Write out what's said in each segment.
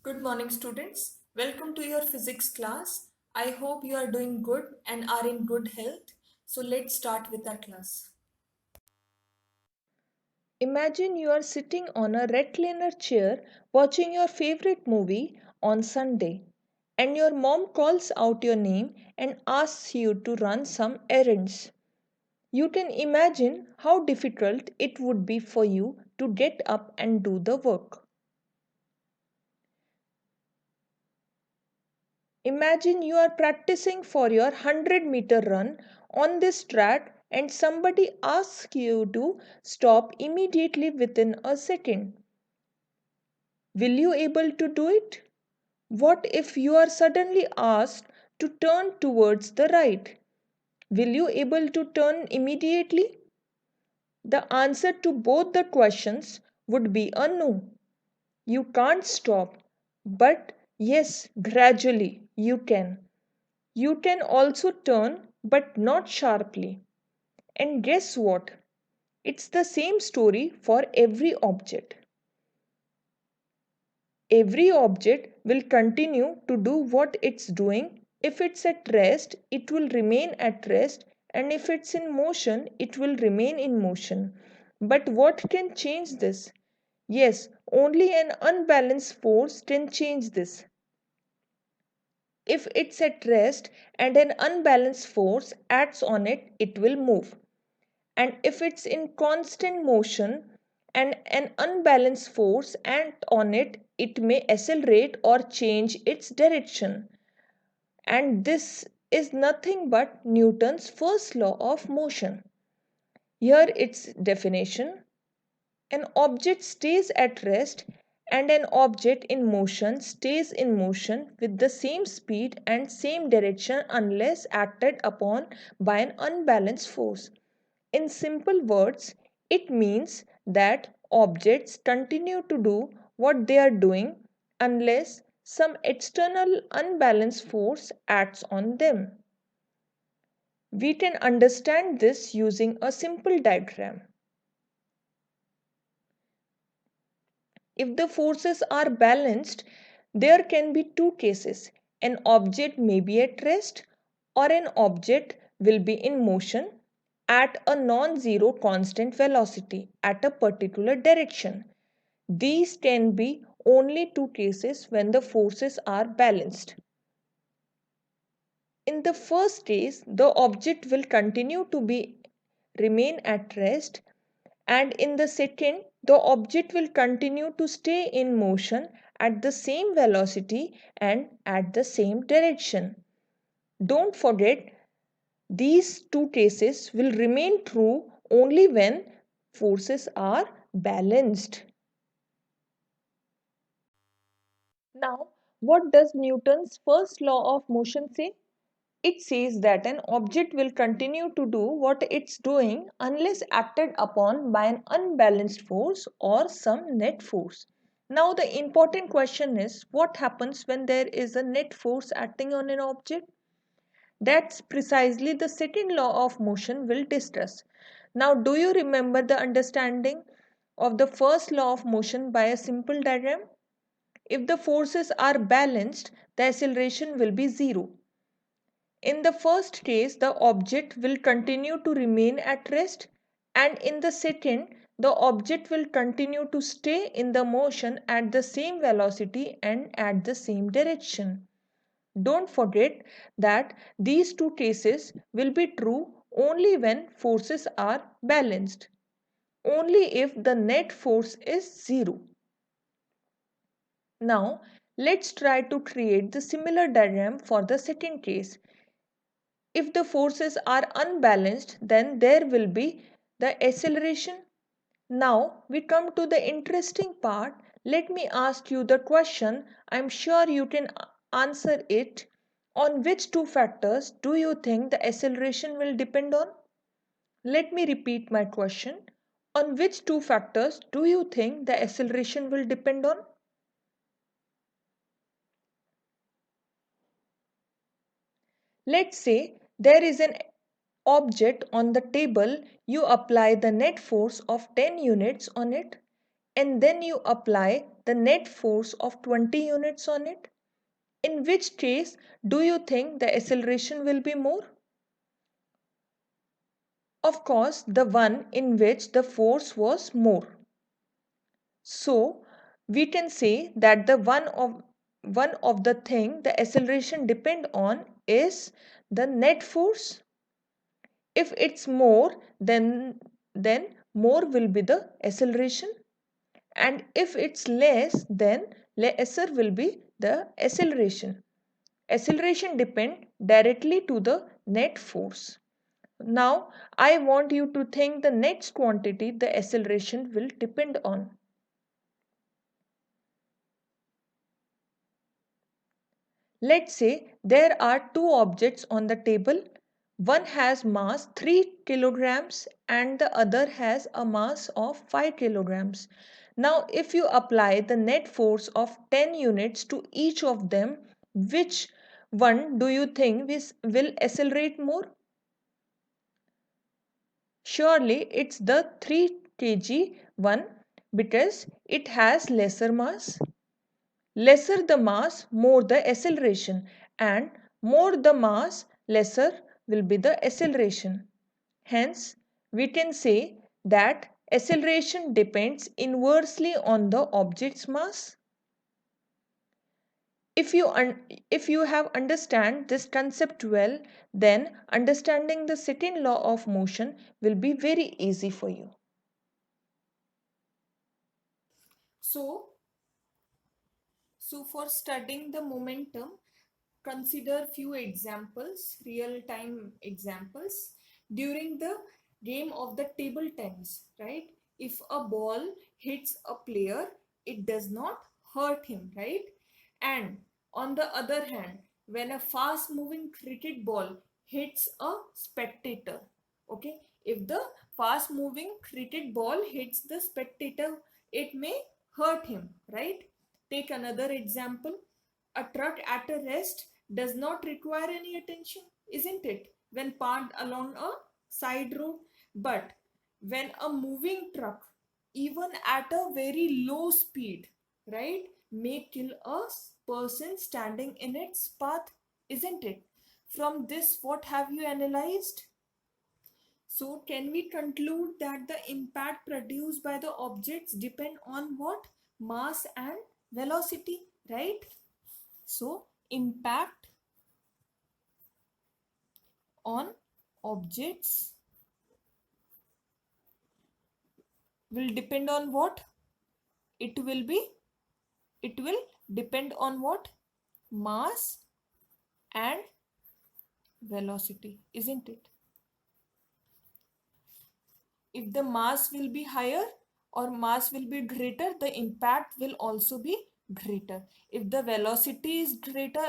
Good morning, students. Welcome to your physics class. I hope you are doing good and are in good health. So, let's start with our class. Imagine you are sitting on a recliner chair watching your favorite movie on Sunday, and your mom calls out your name and asks you to run some errands. You can imagine how difficult it would be for you to get up and do the work. Imagine you are practicing for your 100-meter run on this track and somebody asks you to stop immediately within a second. Will you able to do it? What if you are suddenly asked to turn towards the right? Will you able to turn immediately? The answer to both the questions would be a no. You can't stop. But yes, gradually you can. You can also turn, but not sharply. And guess what? It's the same story for every object. Every object will continue to do what it's doing. If it's at rest, it will remain at rest, and if it's in motion, it will remain in motion. But what can change this? Yes, only an unbalanced force can change this. If it's at rest and an unbalanced force acts on it, it will move. And if it's in constant motion and an unbalanced force acts on it, it may accelerate or change its direction. And this is nothing but Newton's first law of motion. Here its definition: an object stays at rest and an object in motion stays in motion with the same speed and same direction unless acted upon by an unbalanced force. In simple words, it means that objects continue to do what they are doing unless some external unbalanced force acts on them. We can understand this using a simple diagram. If the forces are balanced, there can be two cases. An object may be at rest, or an object will be in motion at a non-zero constant velocity at a particular direction. These can be only two cases when the forces are balanced. In the first case, the object will continue to remain at rest, and in the second, the object will continue to stay in motion at the same velocity and at the same direction. Don't forget, these two cases will remain true only when forces are balanced. Now, what does Newton's first law of motion say? It says that an object will continue to do what it's doing unless acted upon by an unbalanced force or some net force. Now, the important question is, what happens when there is a net force acting on an object? That's precisely the second law of motion we'll discuss. Now, do you remember the understanding of the first law of motion by a simple diagram? If the forces are balanced, the acceleration will be zero. In the first case, the object will continue to remain at rest, and in the second, the object will continue to stay in the motion at the same velocity and at the same direction. Don't forget that these two cases will be true only when forces are balanced, only if the net force is zero. Now, let's try to create the similar diagram for the second case. If the forces are unbalanced, then there will be the acceleration. Now we come to the interesting part. Let me ask you the question. I'm sure you can answer it. On which two factors do you think the acceleration will depend on? Let me repeat my question. On which two factors do you think the acceleration will depend on? Let's say there is an object on the table, you apply the net force of 10 units on it. and then you apply the net force of 20 units on it, in which case do you think the acceleration will be more? Of course, the one in which the force was more. So we can say that the one of the thing the acceleration depend on is the net force. If it's more, then more will be the acceleration, and if it's less, then lesser will be the acceleration. Acceleration depend directly to the net force. Now I want you to think the next quantity the acceleration will depend on. Let's say there are two objects on the table. One has mass 3 kilograms and the other has a mass of 5 kilograms. Now, if you apply the net force of 10 units to each of them, which one do you think will accelerate more? Surely it's the 3 kg one because it has lesser mass. Lesser the mass, more the acceleration, and more the mass, lesser will be the acceleration. Hence, we can say that acceleration depends inversely on the object's mass. If you have understand this concept well, then understanding the second law of motion will be very easy for you. So, so for studying the momentum, consider few examples, real-time examples. During the game of the table tennis, right? If a ball hits a player, it does not hurt him, right? And on the other hand, when a fast-moving cricket ball hits a spectator, okay? If the fast-moving cricket ball hits the spectator, it may hurt him, right? Take another example. A truck at a rest does not require any attention, isn't it? When parked along a side road. But when a moving truck, even at a very low speed, right, may kill a person standing in its path, isn't it? From this, what have you analyzed? So, can we conclude that the impact produced by the objects depend on what? Mass and velocity, right? So, impact on objects will depend on what? It will depend on what? Mass and velocity, isn't it? If the mass will be higher or mass will be greater, the impact will also be greater. If the velocity is greater,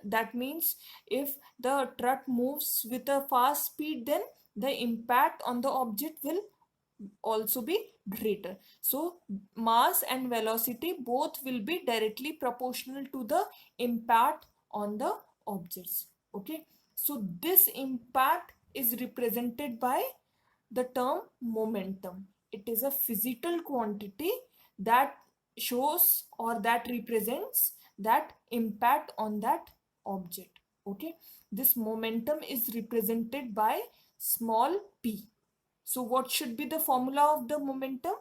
that means if the truck moves with a fast speed, then the impact on the object will also be greater. So mass and velocity both will be directly proportional to the impact on the objects. Okay, so this impact is represented by the term momentum. It is a physical quantity that shows or that represents that impact on that object. Okay, this momentum is represented by small p. So what should be the formula of the momentum?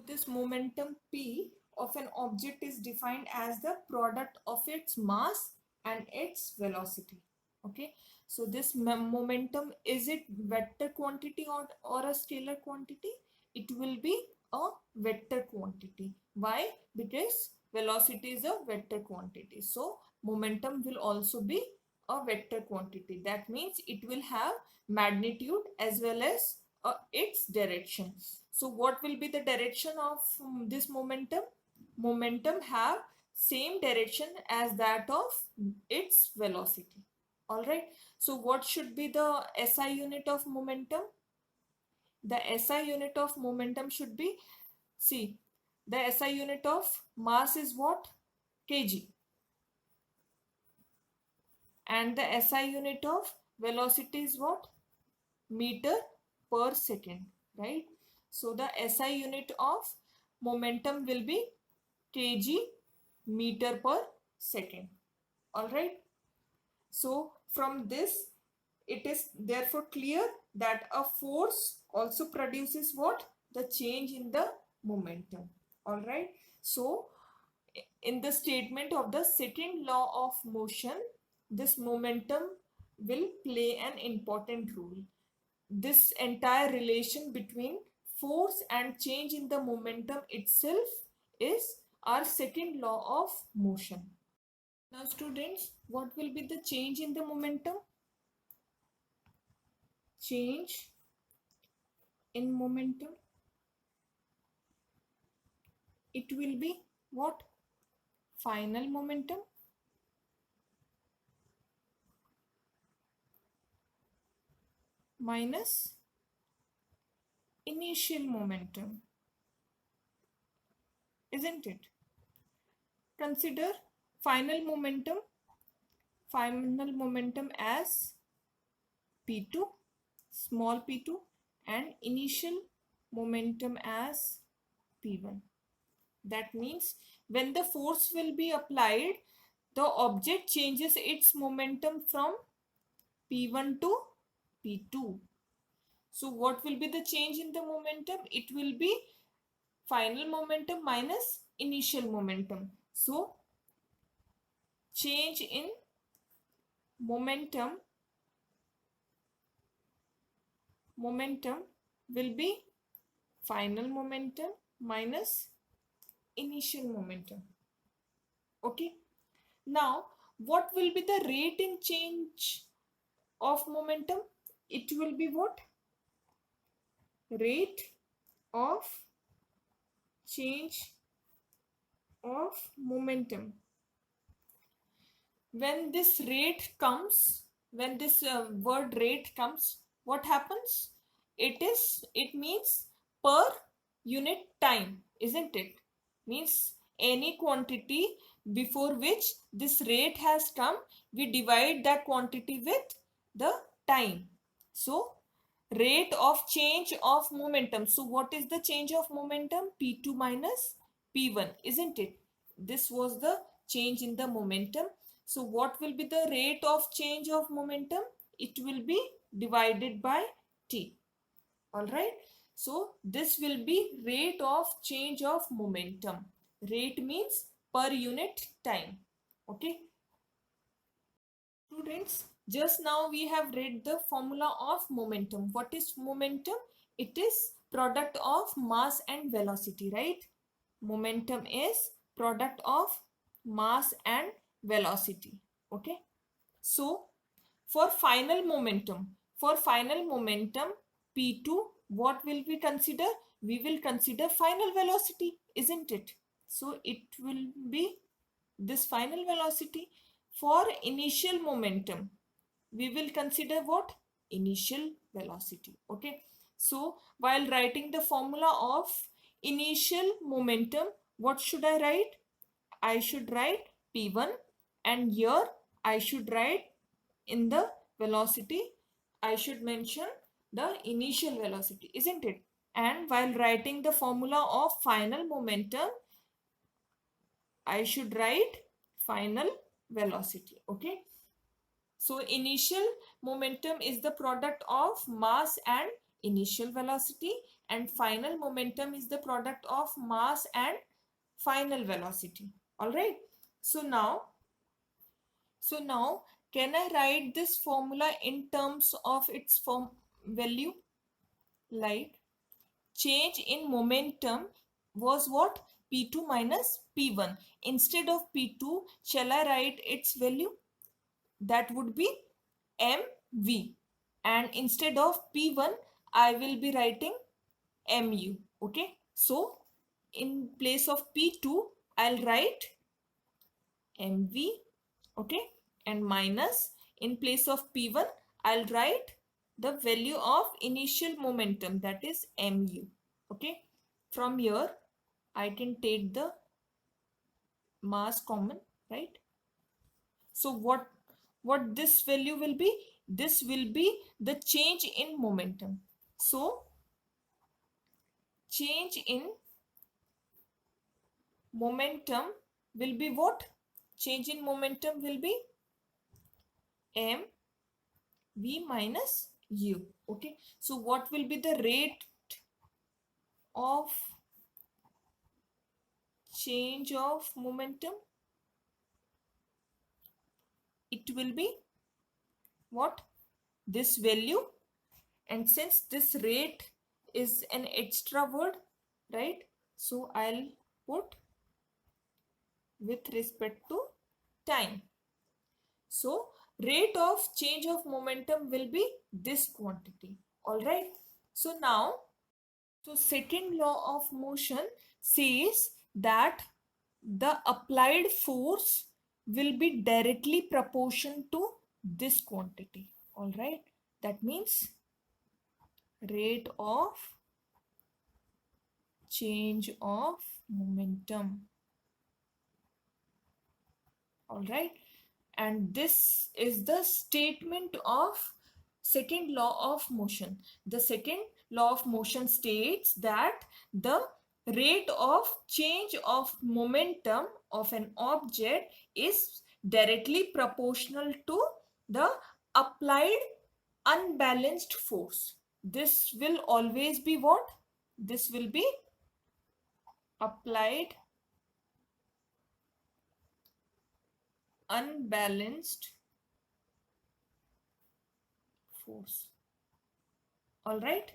This momentum p of an object is defined as the product of its mass and its velocity. Okay, so this momentum, is it vector quantity or a scalar quantity? It will be a vector quantity. Why? Because velocity is a vector quantity. So momentum will also be a vector quantity. That means it will have magnitude as well as its direction. So what will be the direction of this momentum? Momentum have same direction as that of its velocity. All right. So what should be the SI unit of momentum? The SI unit of momentum should be, see, the SI unit of mass is what? Kg. And the SI unit of velocity is what? Meter per second, right? So the SI unit of momentum will be kg meter per second. All right. So from this, it is therefore clear that a force also produces what? The change in the momentum. All right. So in the statement of the second law of motion, this momentum will play an important role. This entire relation between force and change in the momentum itself is our second law of motion. Now students, what will be the change in the momentum? Change in momentum, it will be what? Final momentum minus initial momentum, isn't it? Consider final momentum as P2, small p2, and initial momentum as P1. That means when the force will be applied, the object changes its momentum from P1 to P2. So what will be the change in the momentum? It will be final momentum minus initial momentum. So change in momentum will be final momentum minus initial momentum. Okay. Now what will be the rate in change of momentum? It will be what? Rate of change of momentum. When this rate comes, when this word rate comes, what happens? It means per unit time, isn't it? Means any quantity before which this rate has come, we divide that quantity with the time. So rate of change of momentum. So what is the change of momentum? P2 minus P1, isn't it? This was the change in the momentum. So what will be the rate of change of momentum? It will be divided by T. All right. So this will be rate of change of momentum. Rate means per unit time. Okay. Students, just now we have read the formula of momentum. What is momentum? It is product of mass and velocity, right? Momentum is product of mass and velocity. Okay. So for final momentum P2, what will we consider? We will consider final velocity, isn't it? So it will be this final velocity. For initial momentum, we will consider what? Initial velocity. Okay. So while writing the formula of initial momentum, what should I write? I should write P1, and here I should write in the velocity, I should mention the initial velocity, isn't it? And while writing the formula of final momentum, I should write final velocity. Okay. So initial momentum is the product of mass and initial velocity, and final momentum is the product of mass and final velocity. All right. So now can I write this formula in terms of its form value? Like change in momentum was what? P2 minus P1. Instead of P2, shall I write its value? That would be mv, and instead of P1 I will be writing mu. Okay. So in place of P2 I'll write mv. Okay. And minus, in place of P1 I'll write the value of initial momentum, that is mu. Okay. From here I can take the mass common, right? So what this value will be? This will be the change in momentum. So change in momentum will be what? Change in momentum will be m v minus u. Okay, so what will be the rate of change of momentum? It will be what? This value. And since this rate is an extra word, right, so I'll put with respect to time. So rate of change of momentum will be this quantity. All right, so now, so second law of motion says that the applied force will be directly proportion to this quantity. All right, that means rate of change of momentum. All right, and this is the statement of second law of motion. The second law of motion states that the rate of change of momentum of an object is directly proportional to the applied unbalanced force. This will always be what? This will be applied unbalanced force. All right,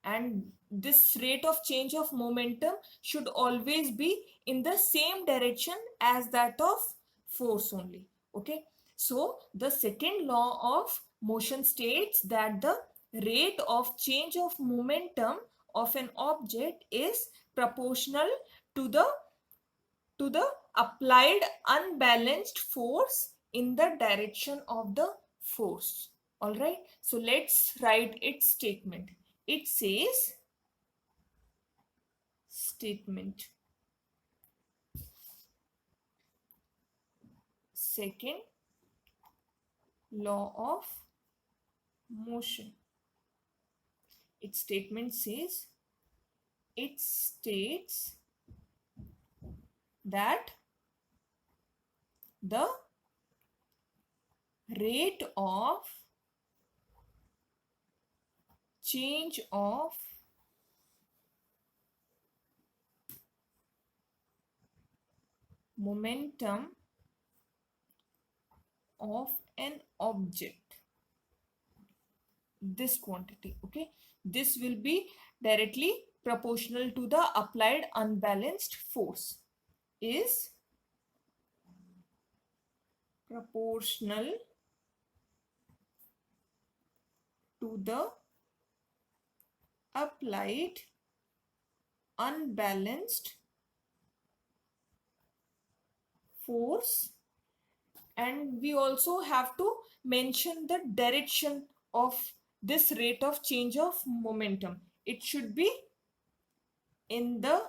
and this rate of change of momentum should always be in the same direction as that of force only. Okay, so the second law of motion states that the rate of change of momentum of an object is proportional to the applied unbalanced force in the direction of the force. All right, so let's write its statement. It says statement second law of motion. Its statement says, it states that the rate of change of momentum of an object, this quantity, okay, this will be directly proportional to the applied unbalanced force, is proportional to the applied unbalanced force. And we also have to mention the direction of this rate of change of momentum. It should be in the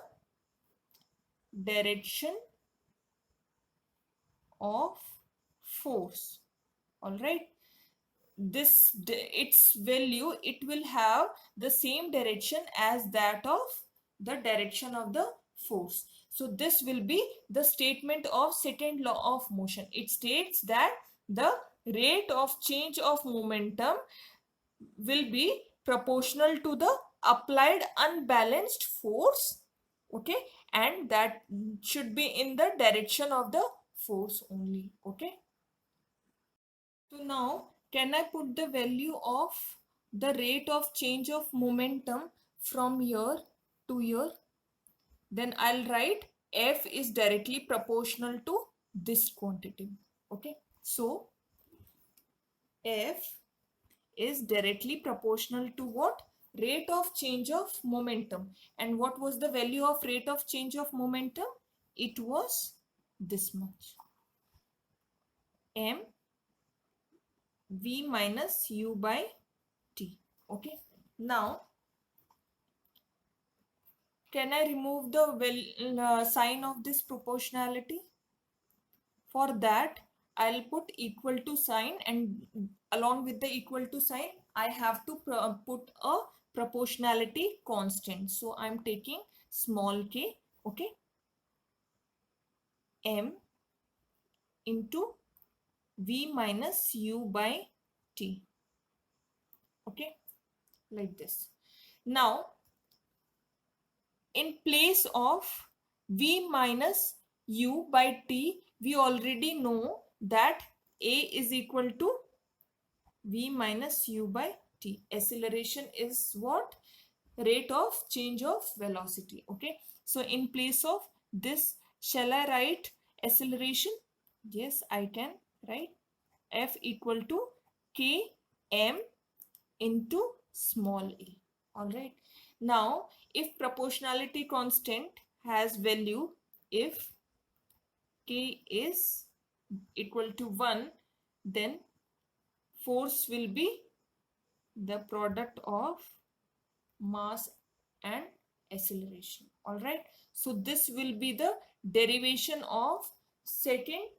direction of force. All right, this its value, it will have the same direction as that of the direction of the force. So this will be the statement of second law of motion. It states that the rate of change of momentum will be proportional to the applied unbalanced force, okay, and that should be in the direction of the force only. Okay, so now can I put the value of the rate of change of momentum from here to here? Then I'll write F is directly proportional to this quantity. Okay, so F is directly proportional to what? Rate of change of momentum. And what was the value of rate of change of momentum? It was this much. M V minus U by T. Okay. Now, can I remove the sign of this proportionality? For that, I'll put equal to sign, and along with the equal to sign, I have to put a proportionality constant. So I'm taking small k. Okay. m into v minus u by t. Okay, like this. Now, in place of v minus u by t, we already know that a is equal to v minus u by t. Acceleration is what? Rate of change of velocity. Okay, so in place of this, shall I write acceleration? Yes, I can write f equal to k m into small a. All right, now if proportionality constant has value, if k is equal to 1, then force will be the product of mass and acceleration. All right, so this will be the derivation of second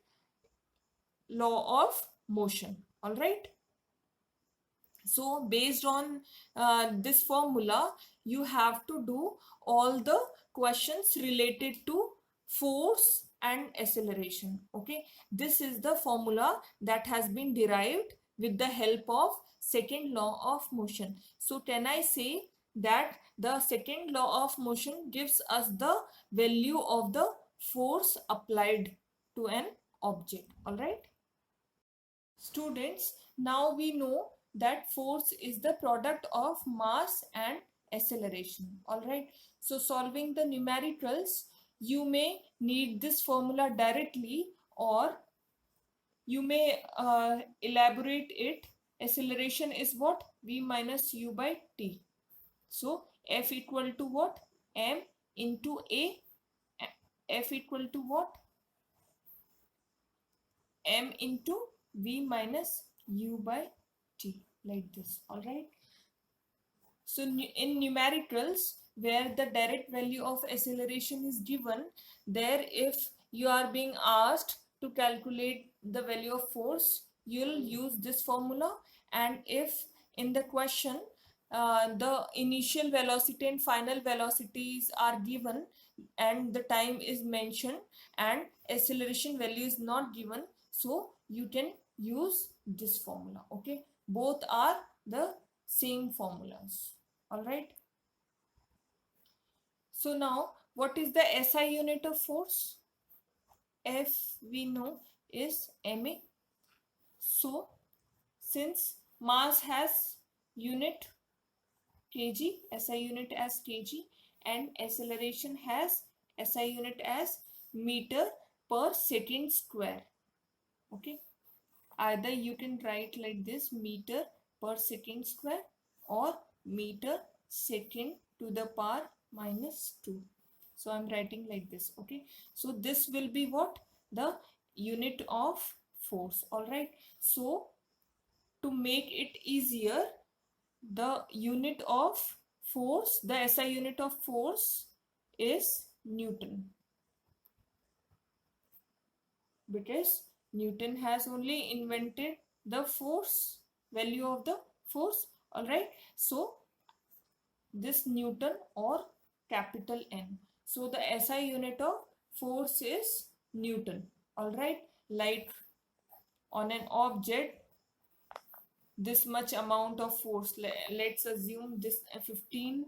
law of motion. All right, so based on this formula, you have to do all the questions related to force and acceleration. Okay, this is the formula that has been derived with the help of second law of motion. So can I say that the second law of motion gives us the value of the force applied to an object? All right, students, now we know that force is the product of mass and acceleration. All right, so solving the numericals, you may need this formula directly, or you may elaborate it. Acceleration is what? V minus u by t. So f equal to what? M into a. F equal to what? M into v minus u by t, like this. All right, so in numericals, where the direct value of acceleration is given, there if you are being asked to calculate the value of force, you'll use this formula. And if in the question the initial velocity and final velocities are given and the time is mentioned and acceleration value is not given, so you can use this formula. Okay, both are the same formulas. All right, so now what is the SI unit of force? F we know is ma. So since mass has unit kg, SI unit as kg, and acceleration has SI unit as meter per second square. Okay, either you can write like this, meter per second square, or meter second to the power minus 2. So I'm writing like this. Okay, so this will be what? The unit of force. All right, so to make it easier, the unit of force, the SI unit of force is Newton, because Newton has only invented the force, value of the force. All right, so this Newton or capital N. So the SI unit of force is Newton. All right, like on an object, this much amount of force, let's assume this 15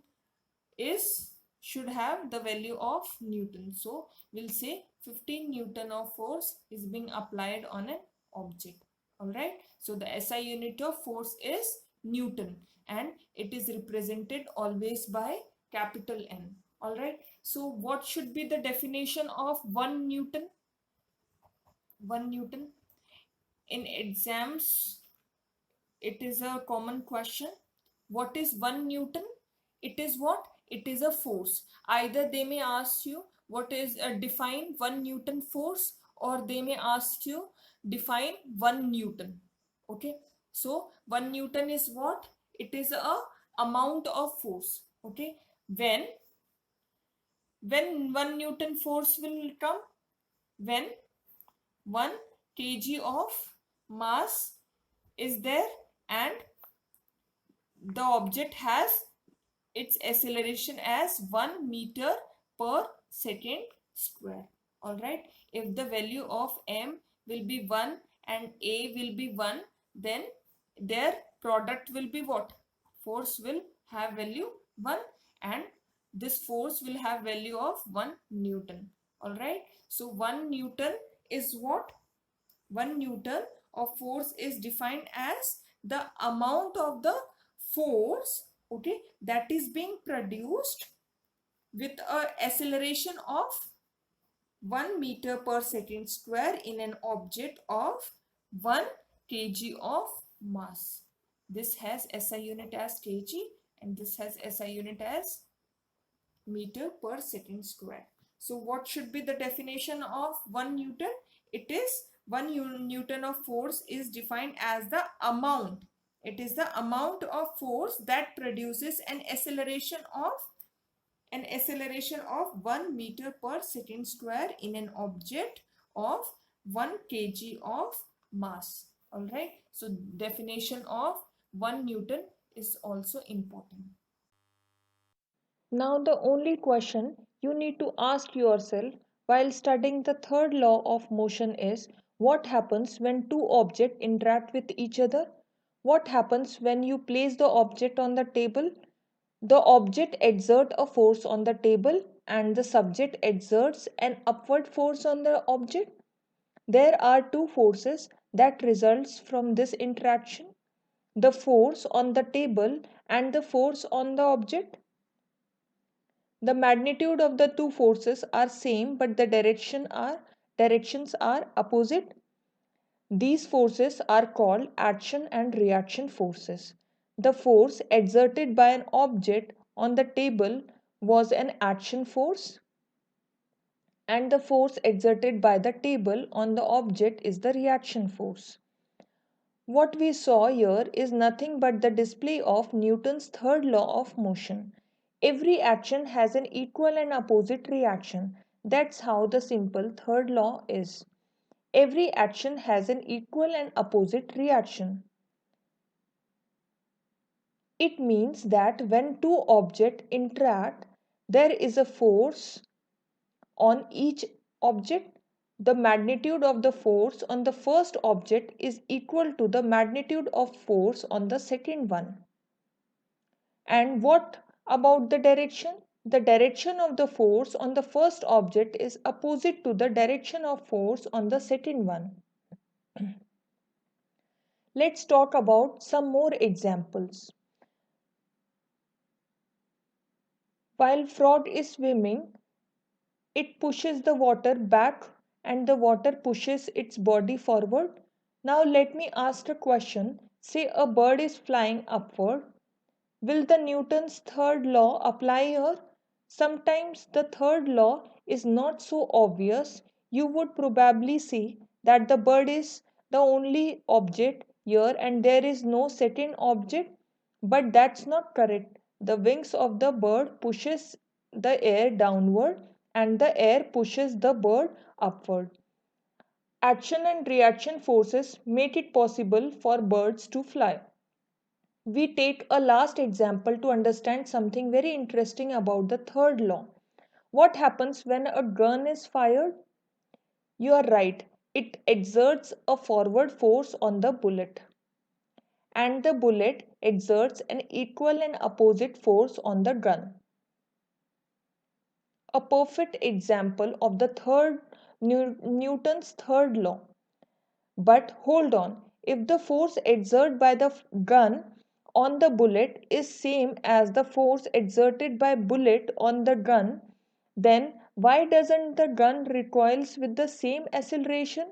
is should have the value of Newton. So we'll say 15 Newton of force is being applied on an object. All right, so the SI unit of force is Newton, and it is represented always by capital N. All right, so what should be the definition of 1 Newton? 1 Newton in exams, it is a common question. What is 1 Newton? It is what? It is a force. Either they may ask you what is define 1 Newton force, or they may ask you define 1 Newton. Okay, so 1 Newton is what? It is a amount of force. Okay, when 1 Newton force will come? When 1 kg of mass is there and the object has its acceleration as 1 meter per second square. All right. If the value of m will be 1 and a will be 1, then their product will be what? Force will have value 1, and this force will have value of 1 Newton. All right. So 1 Newton is what? 1 Newton of force is defined as the amount of the force, okay, that is being produced with a acceleration of 1 meter per second square in an object of 1 kg of mass. This has SI unit as kg and this has SI unit as meter per second square. So what should be the definition of 1 Newton? It is 1 Newton of force is defined as the amount. It is the amount of force that produces an acceleration of 1 meter per second square in an object of 1 kg of mass. All right. So definition of 1 Newton is also important. Now, the only question you need to ask yourself while studying the third law of motion is what happens when two objects interact with each other? What happens when you place the object on the table? The object exerts a force on the table and the subject exerts an upward force on the object. There are two forces that results from this interaction, the force on the table and the force on the object. The magnitude of the two forces are same but the directions are opposite. These forces are called action and reaction forces. The force exerted by an object on the table was an action force and the force exerted by the table on the object is the reaction force. What we saw here is nothing but the display of Newton's third law of motion. Every action has an equal and opposite reaction. That's how the simple third law is. Every action has an equal and opposite reaction. It means that when two objects interact, there is a force on each object. The magnitude of the force on the first object is equal to the magnitude of force on the second one. And what about the direction? The direction of the force on the first object is opposite to the direction of force on the second one. Let's talk about some more examples. While frog is swimming, it pushes the water back and the water pushes its body forward. Now let me ask a question. Say a bird is flying upward. Will the Newton's third law apply here? Sometimes the third law is not so obvious. You would probably see that the bird is the only object here and there is no second object, but that's not correct. The wings of the bird pushes the air downward and the air pushes the bird upward. Action and reaction forces make it possible for birds to fly. We take a last example to understand something very interesting about the third law. What happens when a gun is fired? You are right, it exerts a forward force on the bullet, and the bullet exerts an equal and opposite force on the gun. A perfect example of the Newton's third law. But hold on, if the force exerted by the gun on the bullet is same as the force exerted by bullet on the gun, then why doesn't the gun recoils with the same acceleration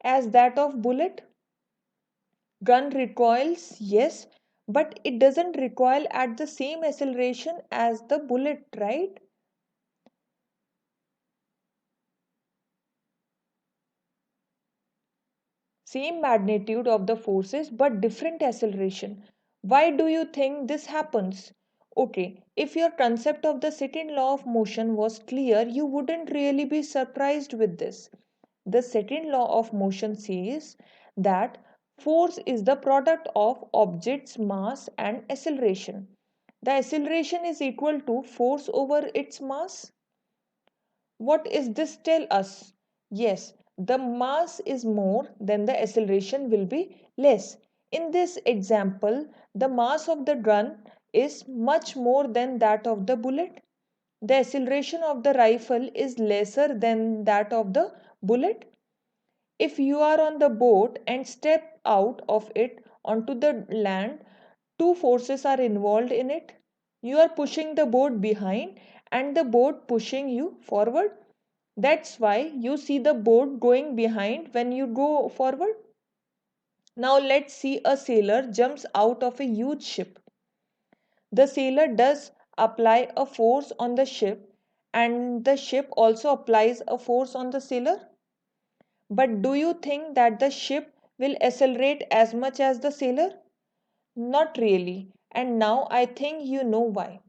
as that of bullet? Gun recoils, yes, but it doesn't recoil at the same acceleration as the bullet, right? Same magnitude of the forces but different acceleration. Why do you think this happens? Okay, if your concept of the second law of motion was clear, you wouldn't really be surprised with this. The second law of motion says that force is the product of object's mass and acceleration. The acceleration is equal to force over its mass. What is this tell us? Yes, the mass is more, then the acceleration will be less. In this example, the mass of the gun is much more than that of the bullet. The acceleration of the rifle is lesser than that of the bullet. If you are on the boat and step out of it onto the land, two forces are involved in it. You are pushing the boat behind and the boat pushing you forward. That's why you see the boat going behind when you go forward. Now let's see a sailor jumps out of a huge ship. The sailor does apply a force on the ship and the ship also applies a force on the sailor. But do you think that the ship will accelerate as much as the sailor? Not really. And now I think you know why.